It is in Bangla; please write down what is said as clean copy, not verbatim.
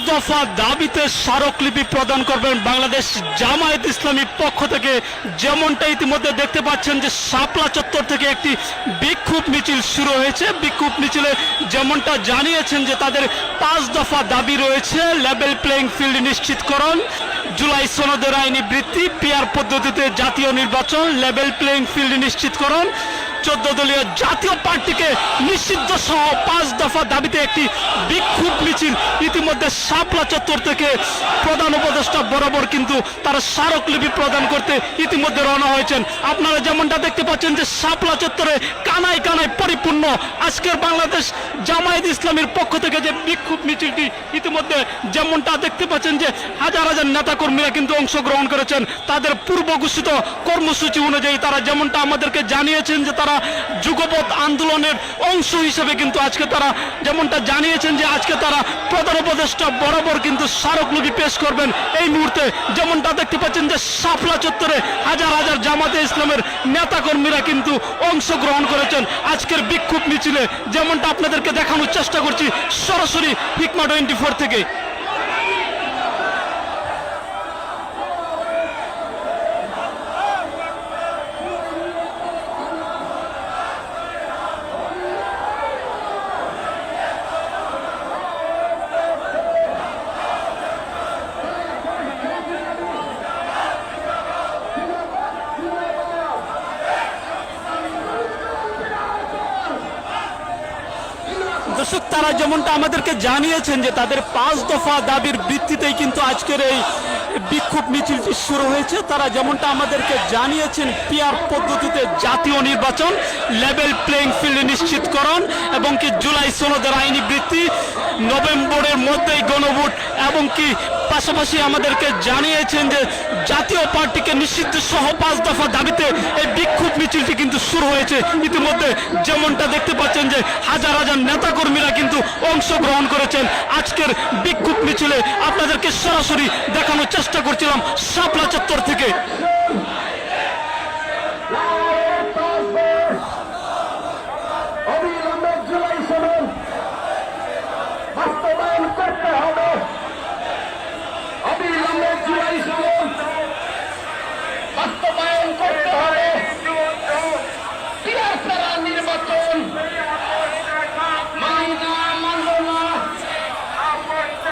দফা দাবিতে স্মারকলিপি প্রদান করবেন বাংলাদেশ জামায়াত ইসলামী পক্ষ থেকে। যেমনটা ইতিমধ্যে দেখতে পাচ্ছেন যে শাপলা চত্বর থেকে একটি বিক্ষোভ মিছিল শুরু হয়েছে। বিক্ষোভ মিছিলে যেমনটা জানিয়েছেন যে তাদের 5 দফা দাবি রয়েছে: লেভেল প্লেইং ফিল্ড নিশ্চিতকরণ, জুলাই সনদের আইনি বৃত্তি, পিআর পদ্ধতিতে জাতীয় নির্বাচন, লেভেল প্লেইং ফিল্ড নিশ্চিতকরণ, 14 দলীয় জাতীয় পার্টিকে নিষিদ্ধ সহ 5 দফা দাবিতে একটি বিক্ষোভ মিছিল ইতিমধ্যে শাপলা চত্বর থেকে প্রধান উপদেষ্টা বরাবর কিন্তু তারা স্মারকলিপি প্রদান করতে ইতিমধ্যে রওনা হয়েছেন। আপনারা যেমনটা দেখতে পাচ্ছেন যে শাপলা চত্বরে কানায় কানায় পরিপূর্ণ। আজকের বাংলাদেশ জামায়াত ইসলামীর পক্ষ থেকে যে বিক্ষোভ মিছিলটি ইতিমধ্যে যেমনটা দেখতে পাচ্ছেন যে হাজার হাজার নেতাকর্মীরা কিন্তু অংশগ্রহণ করেছেন। তাদের পূর্ব ঘোষিত কর্মসূচি অনুযায়ী তারা যেমনটা আমাদেরকে জানিয়েছেন যে তারা যুগপৎ আন্দোলনের অংশ হিসেবে কিন্তু আজকে তারা যেমনটা জানিয়েছেন যে আজকে তারা প্রধান উপদেষ্টা বরাবর কিন্তু স্মারকলিপি পেশ করবেন। এই মুহূর্তে যেমনটা দেখতে পাচ্ছেন যে শাপলা চত্বরে হাজার হাজার জামাতে ইসলামের নেতাকর্মীরা কিন্তু অংশগ্রহণ করেছেন আজকের বিক্ষোভ মিছিলে। যেমনটা আপনাদেরকে দেখানোর চেষ্টা করছি সরাসরি হিকমা 24 থেকে। দর্শক, তারা যেমনটা আমাদেরকে জানিয়েছেন যে তাদের 5 দফা দাবির ভিত্তিতেই কিন্তু আজকের এই বিক্ষোভ মিছিলটি শুরু হয়েছে। তারা যেমনটা আমাদেরকে জানিয়েছেন পিআর পদ্ধতিতে জাতীয় নির্বাচন, লেভেল প্লেইং ফিল্ড নিশ্চিতকরণ এবং কি জুলাই সনদের আইনি বৃত্তি, নভেম্বরের মধ্যেই গণভোট এবং কি পাশাপাশি আমাদেরকে জানিয়েছেন যে জাতীয় পার্টিকে নিষিদ্ধ সহ 5 দফা দাবিতে এই বিক্ষোভ মিছিলটি কিন্তু শুরু হয়েছে। ইতিমধ্যে যেমনটা দেখতে পাচ্ছেন যে হাজার হাজার নেতাকর্মীরা কিন্তু অংশগ্রহণ করেছেন আজকের বিক্ষোভ মিছিলে। আপনাদেরকে সরাসরি দেখানোর চেষ্টা করছিলাম শাপলা চত্বর থেকে।